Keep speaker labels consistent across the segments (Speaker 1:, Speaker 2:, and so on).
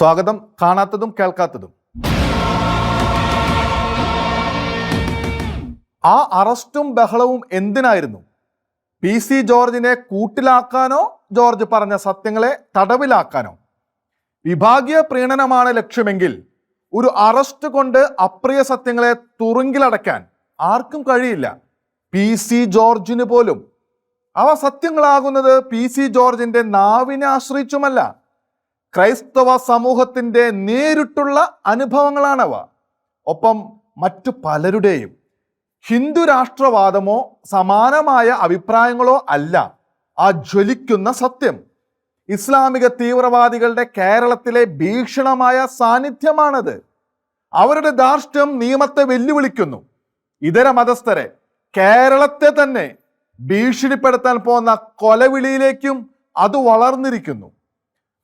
Speaker 1: സ്വാഗതം. കാണാത്തതും കേൾക്കാത്തതും. ആ അറസ്റ്റും ബഹളവും എന്തിനായിരുന്നു? PC ജോർജിനെ കൂട്ടിലാക്കാനോ ജോർജ് പറഞ്ഞ സത്യങ്ങളെ തടവിലാക്കാനോ? വിഭാഗീയ പ്രീണനമാണ് ലക്ഷ്യമെങ്കിൽ ഒരു അറസ്റ്റ് കൊണ്ട് അപ്രിയ സത്യങ്ങളെ തുറുങ്കിലടയ്ക്കാൻ ആർക്കും കഴിയില്ല, PC ജോർജിന് പോലും. അവ സത്യങ്ങളാകുന്നത് PC ജോർജിന്റെ നാവിനെ ആശ്രയിച്ചുമല്ല, ക്രൈസ്തവ സമൂഹത്തിന്റെ നേരിട്ടുള്ള അനുഭവങ്ങളാണവ. ഒപ്പം മറ്റു പലരുടെയും. ഹിന്ദു രാഷ്ട്രവാദമോ സമാനമായ അഭിപ്രായങ്ങളോ അല്ല ആ ജ്വലിക്കുന്ന സത്യം. ഇസ്ലാമിക തീവ്രവാദികളുടെ കേരളത്തിലെ ഭീഷണമായ സാന്നിധ്യമാണത്. അവരുടെ ധാർഷ്ട്യം നിയമത്തെ വെല്ലുവിളിക്കുന്നു. ഇതര മതസ്ഥരെ, കേരളത്തെ തന്നെ ഭീഷണിപ്പെടുത്താൻ പോകുന്ന കൊലവിളിയിലേക്കും അത് വളർന്നിരിക്കുന്നു.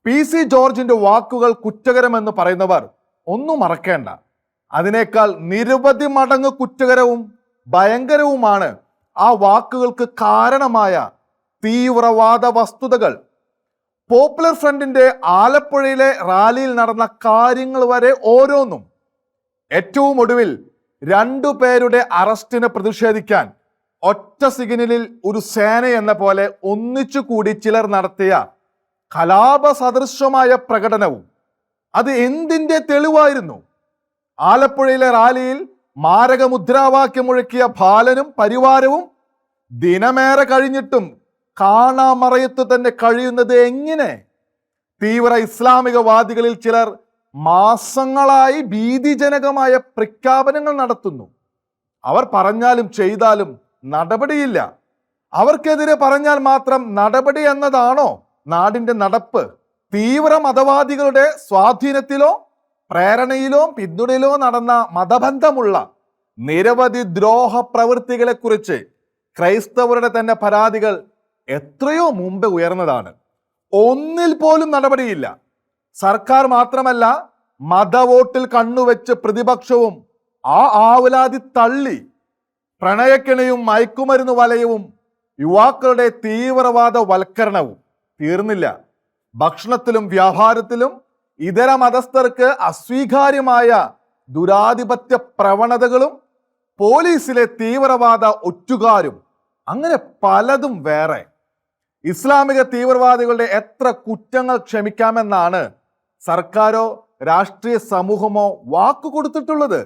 Speaker 1: PC ജോർജിന്റെ വാക്കുകൾ കുറ്റകരമെന്ന് പറയുന്നവർ ഒന്നും മറക്കേണ്ട. അതിനേക്കാൾ നിരവധി മടങ്ങ് കുറ്റകരവും ഭയങ്കരവുമാണ് ആ വാക്കുകൾക്ക് കാരണമായ തീവ്രവാദ വസ്തുതകൾ. പോപ്പുലർ ഫ്രണ്ടിന്റെ ആലപ്പുഴയിലെ റാലിയിൽ നടന്ന കാര്യങ്ങൾ വരെ ഓരോന്നും. ഏറ്റവും ഒടുവിൽ 2 പേരുടെ അറസ്റ്റിന് പ്രതിഷേധിക്കാൻ ഒറ്റ സിഗ്നലിൽ ഒരു സേന എന്ന പോലെ ഒന്നിച്ചു കൂടി ചിലർ നടത്തിയ കലാപ സദൃശമായ പ്രകടനവും അത് എന്തിന്റെ തെളിവായിരുന്നു? ആലപ്പുഴയിലെ റാലിയിൽ മാരക മുദ്രാവാക്യം മുഴക്കിയ ബാലനും പരിവാരവും ദിനമേറെ കഴിഞ്ഞിട്ടും കാണാമറയത്ത് തന്നെ കഴിയുന്നത് എങ്ങനെ? തീവ്ര ഇസ്ലാമികവാദികളിൽ ചിലർ മാസങ്ങളായി ഭീതിജനകമായ പ്രഖ്യാപനങ്ങൾ നടത്തുന്നു. അവർ പറഞ്ഞാലും ചെയ്താലും നടപടിയില്ല. അവർക്കെതിരെ പറഞ്ഞാൽ മാത്രം നടപടി എന്നതാണോ നാടിന്റെ നടപ്പ്? തീവ്ര മതവാദികളുടെ സ്വാധീനത്തിലോ പ്രേരണയിലോ പിന്തുണയിലോ നടന്ന മതബന്ധമുള്ള നിരവധി ദ്രോഹ പ്രവൃത്തികളെ കുറിച്ച് ക്രൈസ്തവരുടെ തന്നെ പരാതികൾ എത്രയോ മുമ്പ് ഉയർന്നതാണ്. ഒന്നിൽ പോലും നടപടിയില്ല. സർക്കാർ മാത്രമല്ല, മതവോട്ടിൽ കണ്ണുവെച്ച് പ്രതിപക്ഷവും ആ ആവലാതി തള്ളി. പ്രണയക്കിണയും മയക്കുമരുന്ന് വലയവും യുവാക്കളുടെ തീവ്രവാദ വൽക്കരണവും തീർന്നില്ല. ഭക്ഷണത്തിലും വ്യാപാരത്തിലും ഇതര മതസ്ഥർക്ക് അസ്വീകാര്യമായ ദുരാധിപത്യ പ്രവണതകളും പോലീസിലെ തീവ്രവാദ ഒറ്റുകാരും, അങ്ങനെ പലതും വേറെ. ഇസ്ലാമിക തീവ്രവാദികളുടെ എത്ര കുറ്റങ്ങൾ ക്ഷമിക്കാമെന്നാണ് സർക്കാരോ രാഷ്ട്രീയ സമൂഹമോ വാക്കു കൊടുത്തിട്ടുള്ളത്?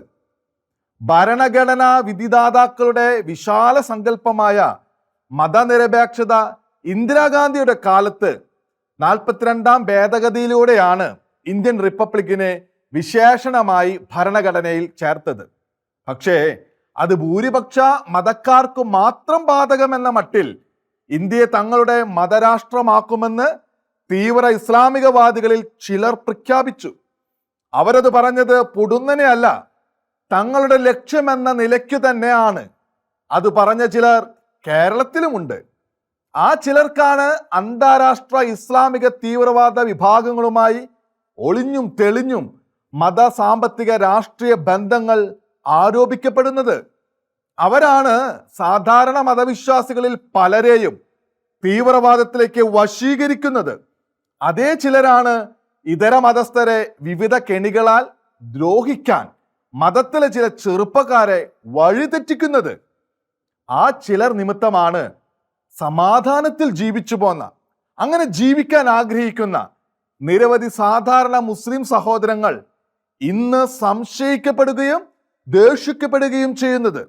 Speaker 1: ഭരണഘടനാ വിധിദാതാക്കളുടെ വിശാല സങ്കല്പമായ മതനിരപേക്ഷത ഇന്ദിരാഗാന്ധിയുടെ കാലത്ത് 42ാം ഭേദഗതിയിലൂടെയാണ് ഇന്ത്യൻ റിപ്പബ്ലിക്കിനെ വിശേഷണമായി ഭരണഘടനയിൽ ചേർത്തത്. പക്ഷേ അത് ഭൂരിപക്ഷ മതക്കാർക്ക് മാത്രം ബാധകമെന്ന മട്ടിൽ ഇന്ത്യയെ തങ്ങളുടെ മതരാഷ്ട്രമാക്കുമെന്ന് തീവ്ര ഇസ്ലാമികവാദികളിൽ ചിലർ പ്രഖ്യാപിച്ചു. അവരത് പറഞ്ഞത് പൊടുന്നനെ അല്ല, തങ്ങളുടെ ലക്ഷ്യമെന്ന നിലയ്ക്കു തന്നെയാണ്. അത് പറഞ്ഞ ചിലർ കേരളത്തിലുമുണ്ട്. ആ ചിലർക്കാണ് അന്താരാഷ്ട്ര ഇസ്ലാമിക തീവ്രവാദ വിഭാഗങ്ങളുമായി ഒളിഞ്ഞും തെളിഞ്ഞും മത സാമ്പത്തിക രാഷ്ട്രീയ ബന്ധങ്ങൾ ആരോപിക്കപ്പെടുന്നത്. അവരാണ് സാധാരണ മതവിശ്വാസികളിൽ പലരെയും തീവ്രവാദത്തിലേക്ക് വശീകരിക്കുന്നത്. അതേ ചിലരാണ് ഇതര മതസ്ഥരെ വിവിധ കെണികളാൽ ദ്രോഹിക്കാൻ മതത്തിലെ ചില ചെറുപ്പക്കാരെ വഴിതെറ്റിക്കുന്നത്. ആ ചിലർ നിമിത്തമാണ് സമാധാനത്തിൽ ജീവിച്ചു പോന്ന, അങ്ങനെ ജീവിക്കാൻ ആഗ്രഹിക്കുന്ന നിരവധി സാധാരണ മുസ്ലിം സഹോദരങ്ങൾ ഇന്ന് സംശയിക്കപ്പെടുകയും ദേഷിക്കപ്പെടുകയും ചെയ്യുന്നത്.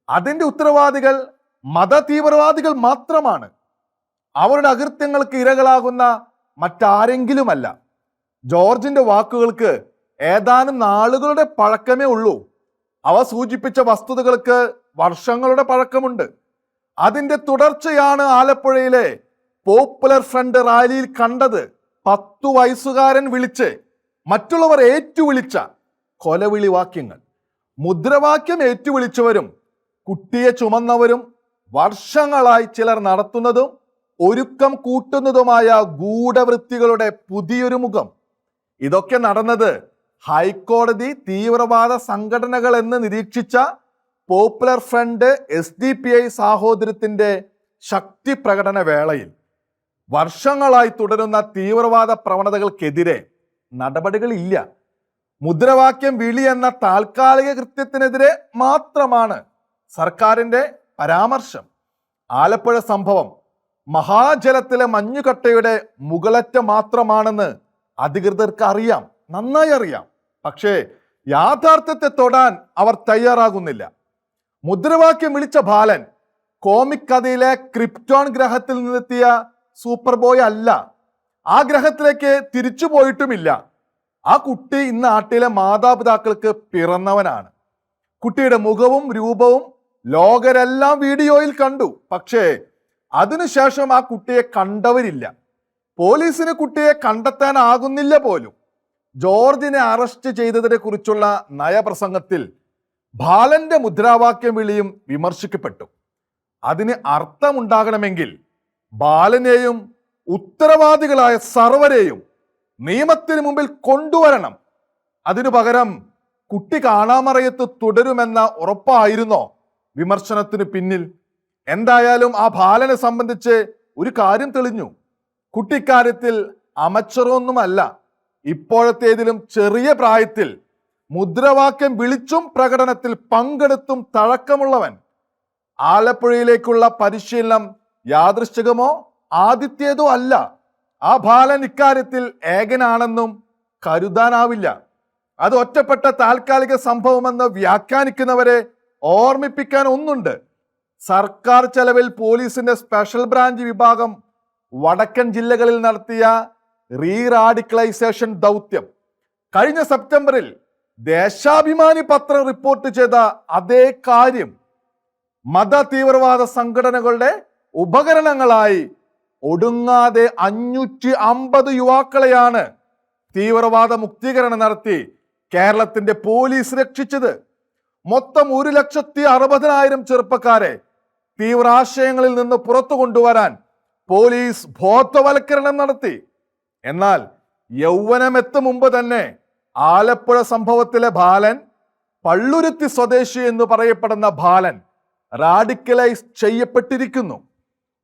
Speaker 1: അതിൻ്റെ ഉത്തരവാദികൾ മത തീവ്രവാദികൾ മാത്രമാണ്. അവരുടെ അകൃത്യങ്ങൾക്ക് ഇരകളാകുന്ന മറ്റാരെങ്കിലുമല്ല. ജോർജിന്റെ വാക്കുകൾക്ക് ഏതാനും നാളുകളുടെ പഴക്കമേ ഉള്ളൂ. അവ സൂചിപ്പിച്ച വസ്തുതകൾക്ക് വർഷങ്ങളുടെ പഴക്കമുണ്ട്. അതിന്റെ തുടർച്ചയാണ് ആലപ്പുഴയിലെ പോപ്പുലർ ഫ്രണ്ട് റാലിയിൽ കണ്ടത്. 10 വയസ്സുകാരൻ വിളിച്ച് മറ്റുള്ളവർ ഏറ്റുവിളിച്ച കൊലവിളി വാക്യങ്ങൾ. മുദ്രാവാക്യം ഏറ്റുവിളിച്ചവരും കുട്ടിയെ ചുമന്നവരും വർഷങ്ങളായി ചിലർ നടത്തുന്നതും ഒരുക്കം കൂട്ടുന്നതുമായ ഗൂഢവൃത്തികളുടെ പുതിയൊരു മുഖം. ഇതൊക്കെ നടന്നത് ഹൈക്കോടതി തീവ്രവാദ സംഘടനകൾ എന്ന് നിരീക്ഷിച്ച പോപ്പുലർ ഫ്രണ്ട് SDPI സാഹോദര്യത്തിന്റെ ശക്തി പ്രകടന വേളയിൽ. വർഷങ്ങളായി തുടരുന്ന തീവ്രവാദ പ്രവണതകൾക്കെതിരെ നടപടികളില്ല. മുദ്രാവാക്യം വിളി എന്ന താൽക്കാലിക കൃത്യത്തിനെതിരെ മാത്രമാണ് സർക്കാരിന്റെ പരാമർശം. ആലപ്പുഴ സംഭവം മഹാജലത്തിലെ മഞ്ഞുകട്ടയുടെ മുകളറ്റം മാത്രമാണെന്ന് അധികൃതർക്ക് അറിയാം, നന്നായി അറിയാം. പക്ഷേ യാഥാർത്ഥ്യത്തെ തൊടാൻ അവർ തയ്യാറാകുന്നില്ല. മുദ്രാവാക്യം വിളിച്ച ബാലൻ കോമിക് കഥയിലെ ക്രിപ്റ്റോൺ ഗ്രഹത്തിൽ നിന്നെത്തിയ സൂപ്പർ ബോയ് അല്ല. ആ ഗ്രഹത്തിലേക്ക് തിരിച്ചു പോയിട്ടുമില്ല. ആ കുട്ടി ഇന്ന് നാട്ടിലെ മാതാപിതാക്കൾക്ക് പിറന്നവനാണ്. കുട്ടിയുടെ മുഖവും രൂപവും ലോകരെല്ലാം വീഡിയോയിൽ കണ്ടു. പക്ഷേ അതിനുശേഷം ആ കുട്ടിയെ കണ്ടവരില്ല. പോലീസിന് കുട്ടിയെ കണ്ടെത്താനാകുന്നില്ല പോലും. ജോർജിനെ അറസ്റ്റ് ചെയ്തതിനെ കുറിച്ചുള്ള നയപ്രസംഗത്തിൽ ബാലന്റെ മുദ്രാവാക്യം വിളിയും വിമർശിക്കപ്പെട്ടു. അതിന് അർത്ഥമുണ്ടാകണമെങ്കിൽ ബാലനെയും ഉത്തരവാദികളായ സർവരെയും നിയമത്തിന് മുമ്പിൽ കൊണ്ടുവരണം. അതിനു പകരം കുട്ടി കാണാമറയത്ത് തുടരുമെന്ന ഉറപ്പായിരുന്നോ വിമർശനത്തിന് പിന്നിൽ? എന്തായാലും ആ ബാലനെ സംബന്ധിച്ച് ഒരു കാര്യം തെളിഞ്ഞു. കുട്ടിക്കാര്യത്തിൽ അമച്ചറൊന്നുമല്ല. ഇപ്പോഴത്തേതിലും ചെറിയ പ്രായത്തിൽ മുദ്രാവാക്യം വിളിച്ചും പ്രകടനത്തിൽ പങ്കെടുത്തും തഴക്കമുള്ളവൻ. ആലപ്പുഴയിലേക്കുള്ള പരിശീലനം യാദൃശ്ചികമോ ആദ്യത്തേതോ അല്ല. ആ ബാലൻ ഇക്കാര്യത്തിൽ ഏകനാണെന്നും കരുതാനാവില്ല. അത് ഒറ്റപ്പെട്ട താൽക്കാലിക സംഭവമെന്ന് വ്യാഖ്യാനിക്കുന്നവരെ ഓർമ്മിപ്പിക്കാൻ ഒന്നുണ്ട്. സർക്കാർ ചെലവിൽ പോലീസിന്റെ സ്പെഷ്യൽ ബ്രാഞ്ച് വിഭാഗം വടക്കൻ ജില്ലകളിൽ നടത്തിയ റീറാഡിക്കലൈസേഷൻ ദൗത്യം കഴിഞ്ഞ സെപ്റ്റംബറിൽ ദേശാഭിമാനി പത്രം റിപ്പോർട്ട് ചെയ്ത അതേ കാര്യം മത തീവ്രവാദ സംഘടനകളുടെ ഉപകരണങ്ങളായി ഒടുങ്ങാതെ 550 യുവാക്കളെയാണ് തീവ്രവാദ മുക്തീകരണം നടത്തി കേരളത്തിന്റെ പോലീസ് രക്ഷിച്ചത്. മൊത്തം 1,60,000 ചെറുപ്പക്കാരെ തീവ്രാശയങ്ങളിൽ നിന്ന് പുറത്തു കൊണ്ടുവരാൻ പോലീസ് ബോധവൽക്കരണം നടത്തി. എന്നാൽ യൗവനമെത്തും മുമ്പ് തന്നെ ആലപ്പുഴ സംഭവത്തിലെ ബാലൻ, പള്ളുരുത്തി സ്വദേശി എന്ന് പറയപ്പെടുന്ന ബാലൻ റാഡിക്കലൈസ് ചെയ്യപ്പെട്ടിരിക്കുന്നു.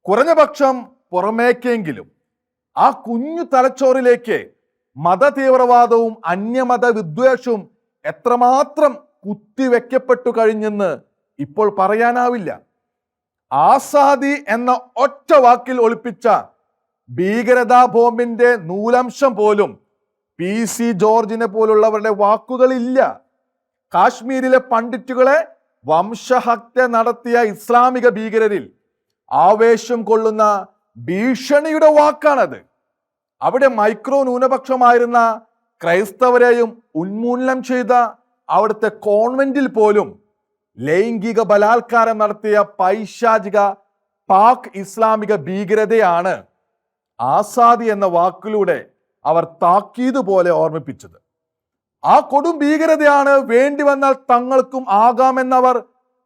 Speaker 1: കുറഞ്ഞപക്ഷം പുറമേക്കെങ്കിലും ആ കുഞ്ഞു തലച്ചോറിലേക്ക് മത തീവ്രവാദവും അന്യമത വിദ്വേഷവും എത്രമാത്രം കുത്തിവെക്കപ്പെട്ടു കഴിഞ്ഞെന്ന് ഇപ്പോൾ പറയാനാവില്ല. ആസാദി എന്ന ഒറ്റ വാക്കിൽ ഒളിപ്പിച്ച ഭീകരതാ ബോംബിന്റെ നൂലംശം പോലും PC ജോർജിനെ പോലുള്ളവരുടെ വാക്കുകളില്ല. കാശ്മീരിലെ പണ്ഡിറ്റുകളെ വംശഹത്യ നടത്തിയ ഇസ്ലാമിക ഭീകരരിൽ ആവേശം കൊള്ളുന്ന ഭീഷണിയുടെ വാക്കാണത്. അവിടെ മൈക്രോ ന്യൂനപക്ഷമായിരുന്ന ക്രൈസ്തവരെയും ഉന്മൂലനം ചെയ്ത അവിടുത്തെ കോൺവെന്റിൽ പോലും ലൈംഗിക ബലാത്കാരം നടത്തിയ പൈശാചിക പാക് ഇസ്ലാമിക ഭീകരതയാണ് ആസാദി എന്ന വാക്കിലൂടെ അവർ താക്കീത് പോലെ ഓർമ്മിപ്പിച്ചത്. ആ കൊടും ഭീകരതയാണ് വേണ്ടി വന്നാൽ തങ്ങൾക്കും ആകാമെന്നവർ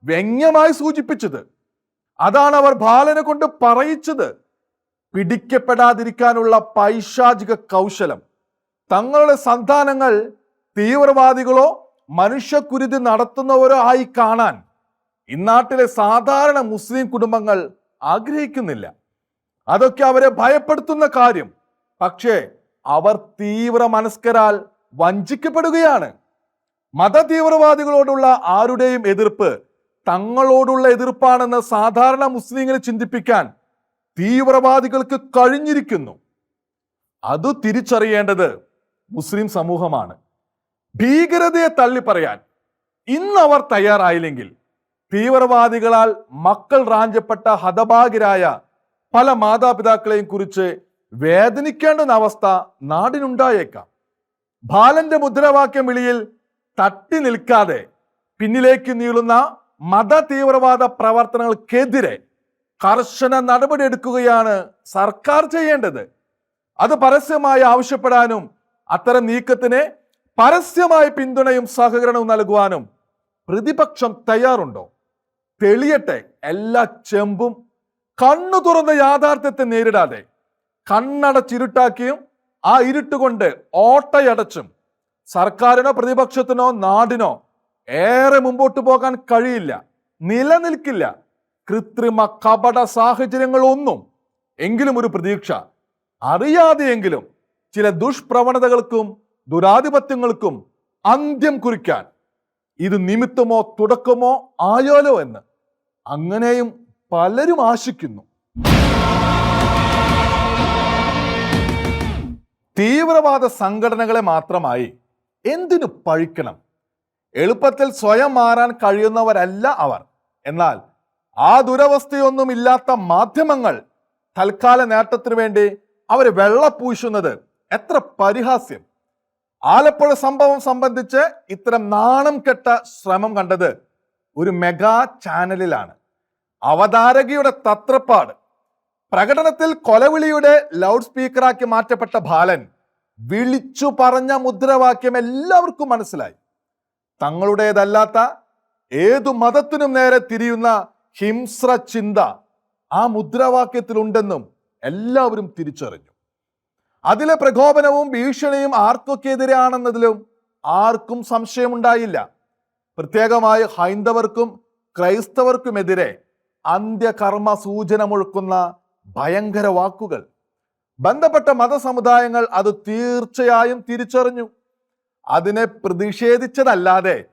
Speaker 1: വ്യംഗ്യമായി സൂചിപ്പിച്ചത്. അതാണ് അവർ ബാലനെ കൊണ്ട് പറയിച്ചത്. പിടിക്കപ്പെടാതിരിക്കാനുള്ള പൈശാചിക കൗശലം. തങ്ങളുടെ സന്താനങ്ങൾ തീവ്രവാദികളോ മനുഷ്യക്കുരുതി നടത്തുന്നവരോ ആയി കാണാൻ ഇന്നാട്ടിലെ സാധാരണ മുസ്ലിം കുടുംബങ്ങൾ ആഗ്രഹിക്കുന്നില്ല. അതൊക്കെ അവരെ ഭയപ്പെടുത്തുന്ന കാര്യം. പക്ഷേ അവർ തീവ്ര മനസ്കരാൽ വഞ്ചിക്കപ്പെടുകയാണ്. മത തീവ്രവാദികളോടുള്ള ആരുടെയും എതിർപ്പ് തങ്ങളോടുള്ള എതിർപ്പാണെന്ന് സാധാരണ മുസ്ലിങ്ങളെ ചിന്തിപ്പിക്കാൻ തീവ്രവാദികൾക്ക് കഴിഞ്ഞിരിക്കുന്നു. അത് തിരിച്ചറിയേണ്ടത് മുസ്ലിം സമൂഹമാണ്. ഭീകരതയെ തള്ളിപ്പറയാൻ ഇന്ന് അവർ തയ്യാറായില്ലെങ്കിൽ തീവ്രവാദികളാൽ മക്കൾ റാഞ്ചപ്പെട്ട ഹതഭാഗ്യരായ പല മാതാപിതാക്കളെയും കുറിച്ച് വേദനിക്കേണ്ടുന്ന അവസ്ഥ നാടിനുണ്ടായേക്കാം. ബാലന്റെ മുദ്രാവാക്യം വിളിയിൽ തട്ടി നിൽക്കാതെ പിന്നിലേക്ക് നീളുന്ന മത തീവ്രവാദ പ്രവർത്തനങ്ങൾക്കെതിരെ കർശന നടപടിയെടുക്കുകയാണ് സർക്കാർ ചെയ്യേണ്ടത്. അത് പരസ്യമായി ആവശ്യപ്പെടാനും അത്തരം നീക്കത്തിന് പരസ്യമായ പിന്തുണയും സഹകരണവും നൽകുവാനും പ്രതിപക്ഷം തയ്യാറുണ്ടോ? തെളിയട്ടെ. എല്ലാ ചെമ്പും കണ്ണു തുറന്ന യാഥാർത്ഥ്യത്തെ നേരിടാതെ കണ്ണടച്ചിരുട്ടാക്കിയും ആ ഇരുട്ടുകൊണ്ട് ഓട്ടയടച്ചും സർക്കാരിനോ പ്രതിപക്ഷത്തിനോ നാടിനോ ഏറെ മുമ്പോട്ട് പോകാൻ കഴിയില്ല, നിലനിൽക്കില്ല. കൃത്രിമ കപട സാഹചര്യങ്ങളൊന്നും. എങ്കിലും ഒരു പ്രതീക്ഷ. അറിയാതെയെങ്കിലും ചില ദുഷ്പ്രവണതകൾക്കും ദുരാധിപത്യങ്ങൾക്കും അന്ത്യം കുറിക്കാൻ ഇത് നിമിത്തമോ തുടക്കമോ ആയാലോ എന്ന് അങ്ങനെയും പലരും ആശിക്കുന്നു. തീവ്രവാദ സംഘടനകളെ മാത്രമായി എന്തിനു പഴിക്കണം? എളുപ്പത്തിൽ സ്വയം മാറാൻ കഴിയുന്നവരല്ല അവർ. എന്നാൽ ആ ദുരവസ്ഥയൊന്നും ഇല്ലാത്ത മാധ്യമങ്ങൾ തൽക്കാല നേട്ടത്തിനു വേണ്ടി അവരെ വെള്ളപൂശുന്നത് എത്ര പരിഹാസ്യം. ആലപ്പുഴ സംഭവം സംബന്ധിച്ച് ഇത്തരം നാണം കെട്ട ശ്രമം കണ്ടത് ഒരു മെഗാ ചാനലിലാണ്. അവതാരകയുടെ തത്രപ്പാട്. പ്രകടനത്തിൽ കൊലവിളിയുടെ ലൗഡ് സ്പീക്കറാക്കി മാറ്റപ്പെട്ട ബാലൻ വിളിച്ചു പറഞ്ഞ മുദ്രാവാക്യം എല്ലാവർക്കും മനസ്സിലായി. തങ്ങളുടേതല്ലാത്ത ഏതു മതത്തിനും നേരെ തിരിയുന്ന ഹിംസ്ര ചിന്ത ആ മുദ്രാവാക്യത്തിലുണ്ടെന്നും എല്ലാവരും തിരിച്ചറിഞ്ഞു. അതിലെ പ്രകോപനവും ഭീഷണിയും ആർക്കൊക്കെതിരെയാണെന്നതിലും ആർക്കും സംശയമുണ്ടായില്ല. പ്രത്യേകമായി ഹൈന്ദവർക്കും ക്രൈസ്തവർക്കുമെതിരെ അന്ത്യകർമ്മ സൂചന മുഴക്കുന്ന ഭയങ്കര വാക്കുകൾ. ബന്ധപ്പെട്ട മതസമുദായങ്ങൾ അത് തീർച്ചയായും തിരിച്ചറിഞ്ഞു. അതിനെ പ്രതിഷേധിച്ചതല്ലാതെ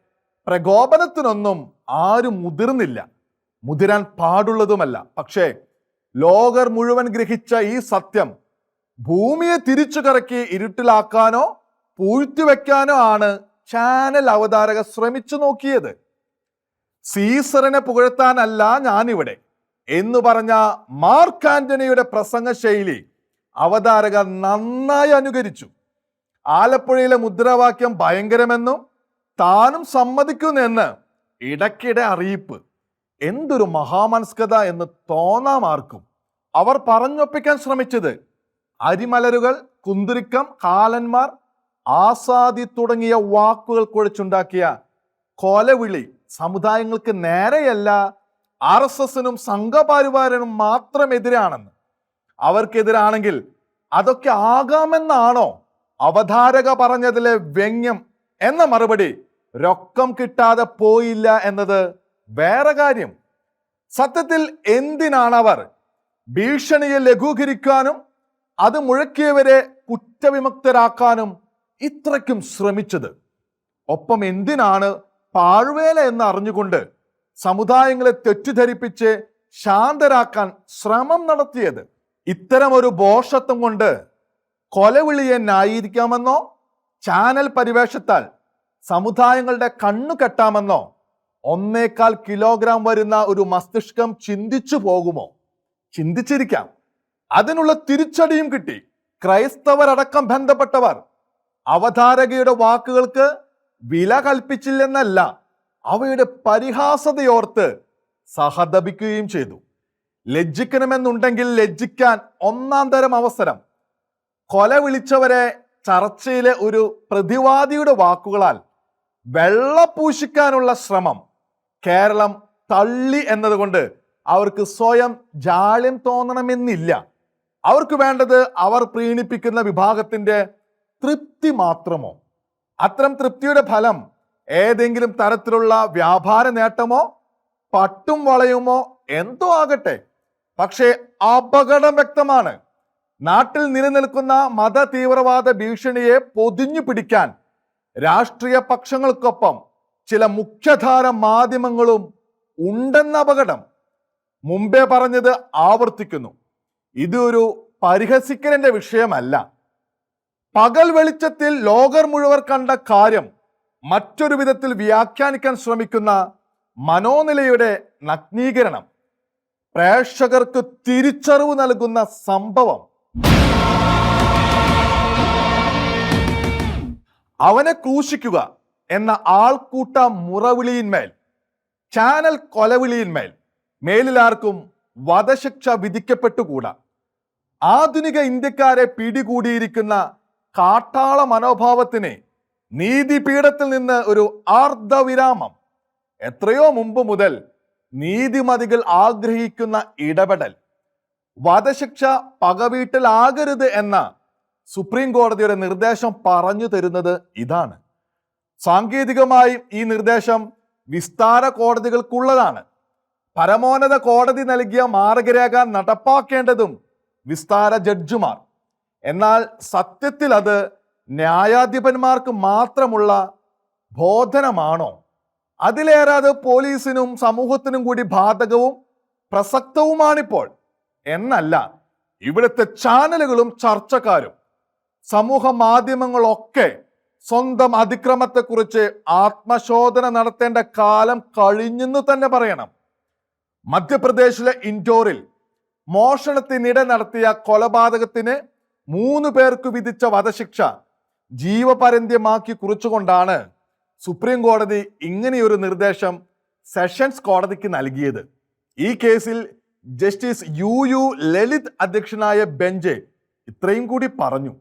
Speaker 1: പ്രകോപനത്തിനൊന്നും ആരും മുതിർന്നില്ല. മുതിരാൻ പാടുള്ളതുമല്ല. പക്ഷേ ലോകർ മുഴുവൻ ഗ്രഹിച്ച ഈ സത്യം ഭൂമിയെ തിരിച്ചു കറക്കി ഇരുട്ടിലാക്കാനോ പൂഴ്ത്തിവെക്കാനോ ആണ് ചാനൽ അവതാരക ശ്രമിച്ചു നോക്കിയത്. സീസറിനെ പുകഴ്ത്താനല്ല ഞാനിവിടെ എന്ന് പറഞ്ഞ മാർക്ക് ആന്റണിയുടെ പ്രസംഗ ശൈലി അവതാരക നന്നായി അനുകരിച്ചു. ആലപ്പുഴയിലെ മുദ്രാവാക്യം ഭയങ്കരമെന്നും താനും സമ്മതിക്കുന്നെന്ന് ഇടയ്ക്കിടെ അറിയിപ്പ്. എന്തൊരു മഹാമനസ്കത എന്ന് തോന്നാമാർക്കും. അവർ പറഞ്ഞൊപ്പിക്കാൻ ശ്രമിച്ചത് അരിമലരുകൾ, കുന്തിരിക്കം, കാലന്മാർ, ആസാദി തുടങ്ങിയ വാക്കുകൾ കുഴച്ചുണ്ടാക്കിയ കൊലവിളി സമുദായങ്ങൾക്ക് നേരെയല്ല, RSSനും സംഘപരിവാരനും മാത്രം എതിരാണെന്ന്. അവർക്കെതിരാണെങ്കിൽ അതൊക്കെ ആകാമെന്നാണോ അവതാരക പറഞ്ഞതിലെ വ്യംഗ്യം എന്ന മറുപടി രൊക്കം കിട്ടാതെ പോയില്ല എന്നത് വേറെ കാര്യം. സത്യത്തിൽ എന്തിനാണവർ ഭീഷണിയെ ലഘൂകരിക്കാനും അത് മുഴക്കിയവരെ കുറ്റവിമുക്തരാക്കാനും ഇത്രയ്ക്കും ശ്രമിച്ചത്? ഒപ്പം എന്തിനാണ് പാഴ്വേല എന്ന് അറിഞ്ഞുകൊണ്ട് സമുദായങ്ങളെ തെറ്റിദ്ധരിപ്പിച്ച് ശാന്തരാക്കാൻ ശ്രമം നടത്തിയത്? ഇത്തരമൊരു ഭോഷത്വം കൊണ്ട് കൊലവിളിയെ ന്യായീകരിക്കാമെന്നോ ചാനൽ പരിവേഷത്താൽ സമുദായങ്ങളുടെ കണ്ണു കെട്ടാമെന്നോ 1.25 കിലോഗ്രാം വരുന്ന ഒരു മസ്തിഷ്കം ചിന്തിച്ചു പോകുമോ? ചിന്തിച്ചിരിക്കാം. അതിനുള്ള തിരിച്ചടിയും കിട്ടി. ക്രൈസ്തവരടക്കം ബന്ധപ്പെട്ടവർ അവതാരകയുടെ വാക്കുകൾക്ക് വില കൽപ്പിച്ചില്ലെന്നല്ല, അവയുടെ പരിഹാസതയോർത്ത് സഹതപിക്കുകയും ചെയ്തു. ലജ്ജിക്കണമെന്നുണ്ടെങ്കിൽ ലജ്ജിക്കാൻ ഒന്നാം തരം അവസരം. കൊല വിളിച്ചവരെ ചർച്ചയിലെ ഒരു പ്രതിവാദിയുടെ വാക്കുകളാൽ വെള്ളപൂശിക്കാനുള്ള ശ്രമം കേരളം തള്ളി എന്നതുകൊണ്ട് അവർക്ക് സ്വയം ജാള്യം തോന്നണമെന്നില്ല. അവർക്ക് വേണ്ടത് അവർ പ്രീണിപ്പിക്കുന്ന വിഭാഗത്തിന്റെ തൃപ്തി മാത്രമോ? അത്തരം തൃപ്തിയുടെ ഫലം ഏതെങ്കിലും തരത്തിലുള്ള വ്യാപാര നേട്ടമോ പട്ടും വളയുമോ എന്തോ ആകട്ടെ. പക്ഷേ അപകടം വ്യക്തമാണ്. നാട്ടിൽ നിലനിൽക്കുന്ന മത തീവ്രവാദ ഭീഷണിയെ പൊതിഞ്ഞു പിടിക്കാൻ രാഷ്ട്രീയ പക്ഷങ്ങൾക്കൊപ്പം ചില മുഖ്യധാര മാധ്യമങ്ങളും ഉണ്ടെന്ന അപകടം. മുമ്പേ പറഞ്ഞത് ആവർത്തിക്കുന്നു. ഇതൊരു പരിഹസിക്കലിന്റെ വിഷയമല്ല. പകൽ വെളിച്ചത്തിൽ ലോകർ മുഴുവൻ കണ്ട കാര്യം മറ്റൊരു വിധത്തിൽ വ്യാഖ്യാനിക്കാൻ ശ്രമിക്കുന്ന മനോനിലയുടെ നഗ്നീകരണം, പ്രേക്ഷകർക്ക് തിരിച്ചറിവ് നൽകുന്ന സംഭവം. അവനെ ക്രൂശിക്കുക എന്ന ആൾക്കൂട്ട മുറവിളിയിന്മേൽ, ചാനൽ കൊലവിളിയിന്മേൽ മേലിലാർക്കും വധശിക്ഷ വിധിക്കപ്പെട്ടുകൂടാ. ആധുനിക ഇന്ത്യക്കാരെ പിടികൂടിയിരിക്കുന്ന കാട്ടാള മനോഭാവത്തിന് നീതിപീഠത്തിൽ നിന്ന് ഒരു അർദ്ധവിരാമം. എത്രയോ മുമ്പ് മുതൽ നീതിമതികൾ ആഗ്രഹിക്കുന്ന ഇടപെടൽ. വധശിക്ഷ പകവീട്ടലാകരുത് എന്ന സുപ്രീം കോടതിയുടെ നിർദ്ദേശം പറഞ്ഞു തരുന്നത് ഇതാണ്. സാങ്കേതികമായി ഈ നിർദ്ദേശം വിസ്താര കോടതികൾക്കുള്ളതാണ്. പരമോന്നത കോടതി നൽകിയ മാർഗരേഖ നടപ്പാക്കേണ്ടതും വിസ്താര ജഡ്ജിമാർ. എന്നാൽ സത്യത്തിൽ അത് ന്യായാധിപന്മാർക്ക് മാത്രമുള്ള ബോധനമാണോ? അതിലേറെ അത് പോലീസിനും സമൂഹത്തിനും കൂടി ബാധകവും പ്രസക്തവുമാണിപ്പോൾ എന്നല്ല ഇവിടുത്തെ ചാനലുകളും ചർച്ചക്കാരും സമൂഹ മാധ്യമങ്ങളൊക്കെ സ്വന്തം അതിക്രമത്തെക്കുറിച്ച് ആത്മശോധന നടത്തേണ്ട കാലം കഴിഞ്ഞെന്ന് തന്നെ പറയണം. മധ്യപ്രദേശിലെ ഇൻഡോറിൽ മോഷണത്തിനിടെ നടത്തിയ കൊലപാതകത്തിന് 3 പേർക്ക് വിധിച്ച വധശിക്ഷ ജീവപര്യന്തമാക്കി കുറിച്ചുകൊണ്ടാണ് സുപ്രീം കോടതി ഇങ്ങനെയൊരു നിർദ്ദേശം സെഷൻസ് കോടതിക്ക് നൽകിയത്. ഈ കേസിൽ ജസ്റ്റിസ് യു ലളിത് അധ്യക്ഷനായ ബെഞ്ച് ഇത്രയും കൂടി പറഞ്ഞു: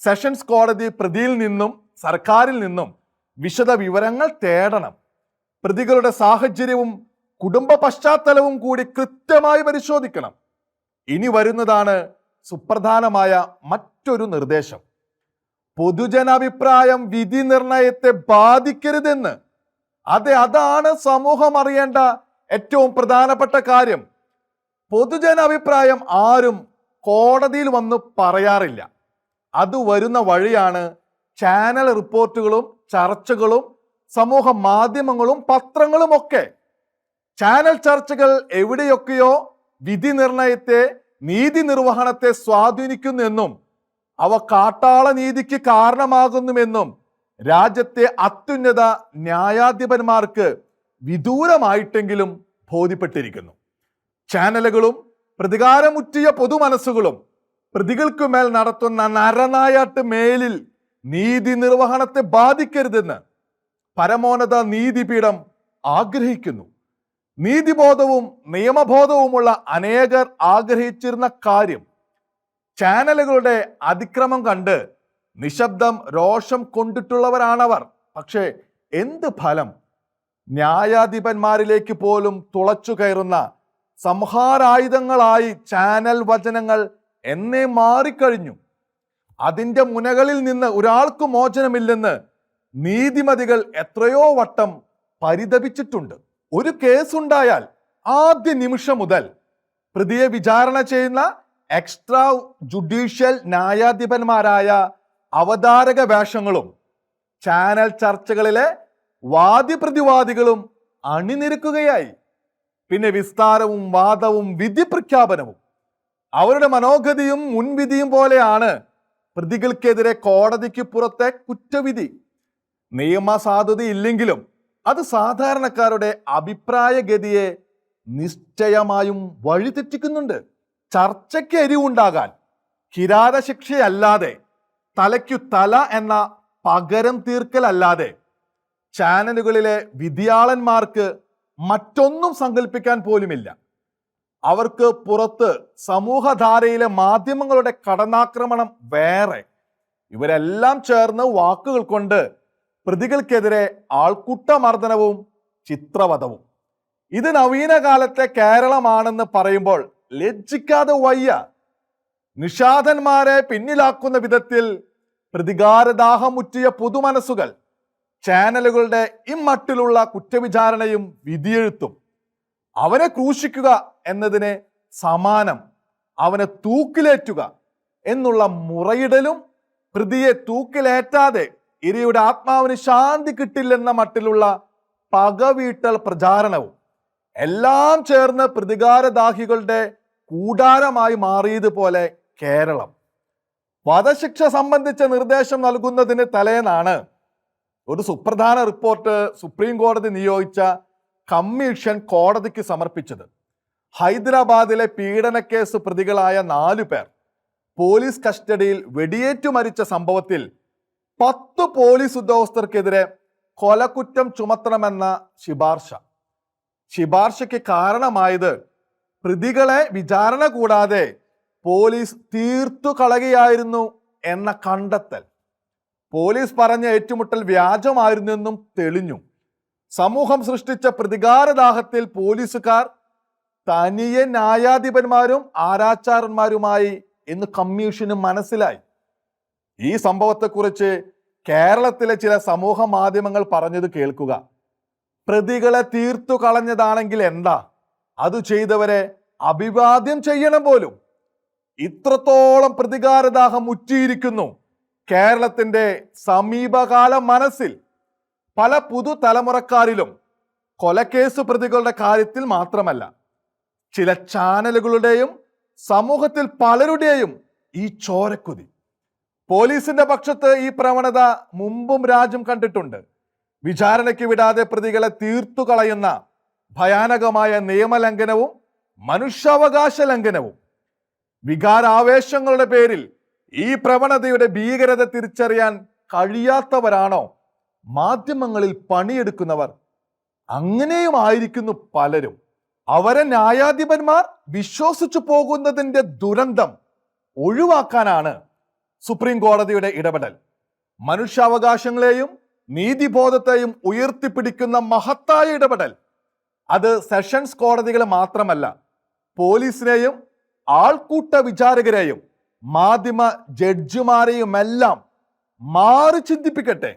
Speaker 1: സെഷൻസ് കോടതി പ്രതിയിൽ നിന്നും സർക്കാരിൽ നിന്നും വിശദ വിവരങ്ങൾ തേടണം. പ്രതികളുടെ സാഹചര്യവും കുടുംബ പശ്ചാത്തലവും കൂടി കൃത്യമായി പരിശോധിക്കണം. ഇനി വരുന്നതാണ് സുപ്രധാനമായ മറ്റൊരു നിർദ്ദേശം. പൊതുജനാഭിപ്രായം വിധി നിർണയത്തെ ബാധിക്കരുതെന്ന്. അതാണ് സമൂഹം അറിയേണ്ട ഏറ്റവും പ്രധാനപ്പെട്ട കാര്യം. പൊതുജനാഭിപ്രായം ആരും കോടതിയിൽ വന്ന് പറയാറില്ല. അത് വരുന്ന വഴിയാണ് ചാനൽ റിപ്പോർട്ടുകളും ചർച്ചകളും സമൂഹ മാധ്യമങ്ങളും പത്രങ്ങളും ഒക്കെ. ചാനൽ ചർച്ചകൾ എവിടെയൊക്കെയോ വിധി നിർണയത്തെ, നീതി നിർവഹണത്തെ സ്വാധീനിക്കുന്നെന്നും അവ കാട്ടാള നീതിക്ക് കാരണമാകുന്നുവെന്നും രാജ്യത്തെ അത്യുന്നത ന്യായാധിപന്മാർക്ക് വിദൂരമായിട്ടെങ്കിലും ബോധ്യപ്പെട്ടിരിക്കുന്നു. ചാനലുകളും പ്രതികാരമുറ്റിയ പൊതുമനസ്സുകളും പ്രതികൾക്കുമേൽ നടത്തുന്ന നരനായാട്ട് മേലിൽ നീതി നിർവഹണത്തെ ബാധിക്കരുതെന്ന് പരമോന്നത നീതിപീഠം ആഗ്രഹിക്കുന്നു. നീതിബോധവും നിയമബോധവുമുള്ള അനേകർ ആഗ്രഹിച്ചിരുന്ന കാര്യം. ചാനലുകളുടെ അതിക്രമം കണ്ട് നിശബ്ദം രോഷം കൊണ്ടിട്ടുള്ളവരാണവർ. പക്ഷേ എന്ത് ഫലം? ന്യായാധിപന്മാരിലേക്ക് പോലും തുളച്ചു കയറുന്ന സംഹാരായുധങ്ങളായി ചാനൽ വചനങ്ങൾ എന്നേ മാറിക്കഴിഞ്ഞു. അതിൻ്റെ മുനകളിൽ നിന്ന് ഒരാൾക്ക് മോചനമില്ലെന്ന് നീതിമതികൾ എത്രയോ വട്ടം പരിതപിച്ചിട്ടുണ്ട്. ഒരു കേസുണ്ടായാൽ ആദ്യ നിമിഷം മുതൽ പ്രതിയെ വിചാരണ ചെയ്യുന്ന എക്സ്ട്രാ ജുഡീഷ്യൽ ന്യായാധിപന്മാരായ അവതാരക വേഷങ്ങളും ചാനൽ ചർച്ചകളിലെ വാദിപ്രതിവാദികളും അണിനിരക്കുകയായി. പിന്നെ വിസ്താരവും വാദവും വിധി പ്രഖ്യാപനവും. അവരുടെ മനോഗതിയും മുൻവിധിയും പോലെയാണ് പ്രതികൾക്കെതിരെ കോടതിക്ക് പുറത്തെ കുറ്റവിധി. നിയമസാധുതയില്ലെങ്കിലും അത് സാധാരണക്കാരുടെ അഭിപ്രായഗതിയെ നിശ്ചയമായും വഴിതെറ്റിക്കുന്നുണ്ട്. ചർച്ചയ്ക്ക് എരിവുണ്ടാകാൻ കിരാതശിക്ഷയല്ലാതെ, തലയ്ക്കു തല എന്ന പകരം തീർക്കലല്ലാതെ ചാനലുകളിലെ വിധിയാളന്മാർക്ക് മറ്റൊന്നും സങ്കല്പിക്കാൻ പോലുമില്ല. അവർക്ക് പുറത്ത് സമൂഹധാരയിലെ മാധ്യമങ്ങളുടെ കടന്നാക്രമണം വേറെ. ഇവരെല്ലാം ചേർന്ന് വാക്കുകൾ കൊണ്ട് പ്രതികൾക്കെതിരെ ആൾക്കൂട്ടമർദ്ദനവും ചിത്രവധവും. ഇത് നവീന കാലത്തെ കേരളമാണെന്ന് പറയുമ്പോൾ ലജ്ജിക്കാതെ വയ്യ. നിഷാദന്മാരെ പിന്നിലാക്കുന്ന വിധത്തിൽ പ്രതികാരദാഹമുറ്റിയ പൊതുമനസ്സുകൾ ചാനലുകളുടെ ഇമ്മട്ടിലുള്ള കുറ്റവിചാരണയും വിധിയെഴുത്തും. അവനെ ക്രൂശിക്കുക എന്നതിന് സമാനം അവനെ തൂക്കിലേറ്റുക എന്നുള്ള മുറയിടലും, പ്രതിയെ തൂക്കിലേറ്റാതെ ഇരയുടെ ആത്മാവിന് ശാന്തി കിട്ടില്ലെന്ന മട്ടിലുള്ള പകവീട്ടൽ പ്രചാരണവും എല്ലാം ചേർന്ന് പ്രതികാരദാഹികളുടെ കൂടാരമായി മാറിയതുപോലെ കേരളം. വധശിക്ഷ സംബന്ധിച്ച നിർദ്ദേശം നൽകുന്നതിന് തലേന്നാണ് ഒരു സുപ്രധാന റിപ്പോർട്ട് സുപ്രീം കോടതി നിയോഗിച്ച കമ്മീഷൻ കോടതിക്ക് സമർപ്പിച്ചത്. ഹൈദരാബാദിലെ പീഡനക്കേസ് പ്രതികളായ 4 പേർ പോലീസ് കസ്റ്റഡിയിൽ വെടിയേറ്റു മരിച്ച സംഭവത്തിൽ 10 പോലീസ് ഉദ്യോഗസ്ഥർക്കെതിരെ കൊലക്കുറ്റം ചുമത്തണമെന്ന ശിപാർശയ്ക്ക് കാരണമായത് പ്രതികളെ വിചാരണ കൂടാതെ പോലീസ് തീർത്തു കളയുകയായിരുന്നു എന്ന കണ്ടെത്തൽ. പോലീസ് പറഞ്ഞ ഏറ്റുമുട്ടൽ വ്യാജമായിരുന്നെന്നും തെളിഞ്ഞു. സമൂഹം സൃഷ്ടിച്ച പ്രതികാരദാഹത്തിൽ പോലീസുകാർ തനിയെ ന്യായാധിപന്മാരും ആരാച്ചാരന്മാരുമായി എന്ന് കമ്മീഷന് മനസ്സിലായി. ഈ സംഭവത്തെക്കുറിച്ച് കേരളത്തിലെ ചില സമൂഹ മാധ്യമങ്ങൾ പറഞ്ഞത് കേൾക്കുക. പ്രതികളെ തീർത്തു കളഞ്ഞതാണെങ്കിൽ എന്താ, അത് ചെയ്തവരെ അഭിവാദ്യം ചെയ്യണം പോലും. ഇത്രത്തോളം പ്രതികാരദാഹം മുറ്റിയിരിക്കുന്നു കേരളത്തിൻ്റെ സമീപകാല മനസ്സിൽ പല പുതുതലമുറക്കാരിലും കൊലക്കേസ് പ്രതികളുടെ കാര്യത്തിൽ മാത്രമല്ല, ചില ചാനലുകളുടെയും സമൂഹത്തിൽ പലരുടെയും ഈ ചോരക്കുതി. പോലീസിന്റെ പക്ഷത്ത് ഈ പ്രവണത മുമ്പും രാജ്യം കണ്ടിട്ടുണ്ട്. വിചാരണയ്ക്ക് വിടാതെ പ്രതികളെ തീർത്തു കളയുന്ന ഭയാനകമായ നിയമലംഘനവും മനുഷ്യാവകാശ ലംഘനവും. വികാരാവേശങ്ങളുടെ പേരിൽ ഈ പ്രവണതയുടെ ഭീകരത തിരിച്ചറിയാൻ കഴിയാത്തവരാണോ മാധ്യമങ്ങളിൽ പണിയെടുക്കുന്നവർ? അങ്ങനെയും ആയിരിക്കുന്നു പലരും. അവരെ ന്യായാധിപന്മാർ വിശ്വസിച്ചു പോകുന്നതിൻ്റെ ദുരന്തം ഒഴിവാക്കാനാണ് സുപ്രീം കോടതിയുടെ ഇടപെടൽ. മനുഷ്യാവകാശങ്ങളെയും നീതിബോധത്തെയും ഉയർത്തിപ്പിടിക്കുന്ന മഹത്തായ ഇടപെടൽ. അത് സെഷൻസ് കോടതികളെ മാത്രമല്ല, പോലീസിനെയും ആൾക്കൂട്ട വിചാരകരെയും മാധ്യമ ജഡ്ജിമാരെയുമെല്ലാം മാറി ചിന്തിപ്പിക്കട്ടെ.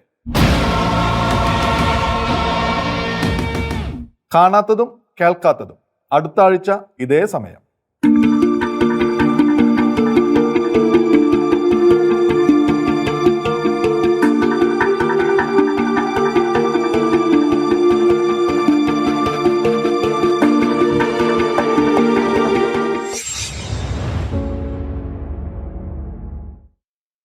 Speaker 1: കാണാത്തതും കേൾക്കാത്തതും അടുത്ത ആഴ്ച ഇതേ സമയം.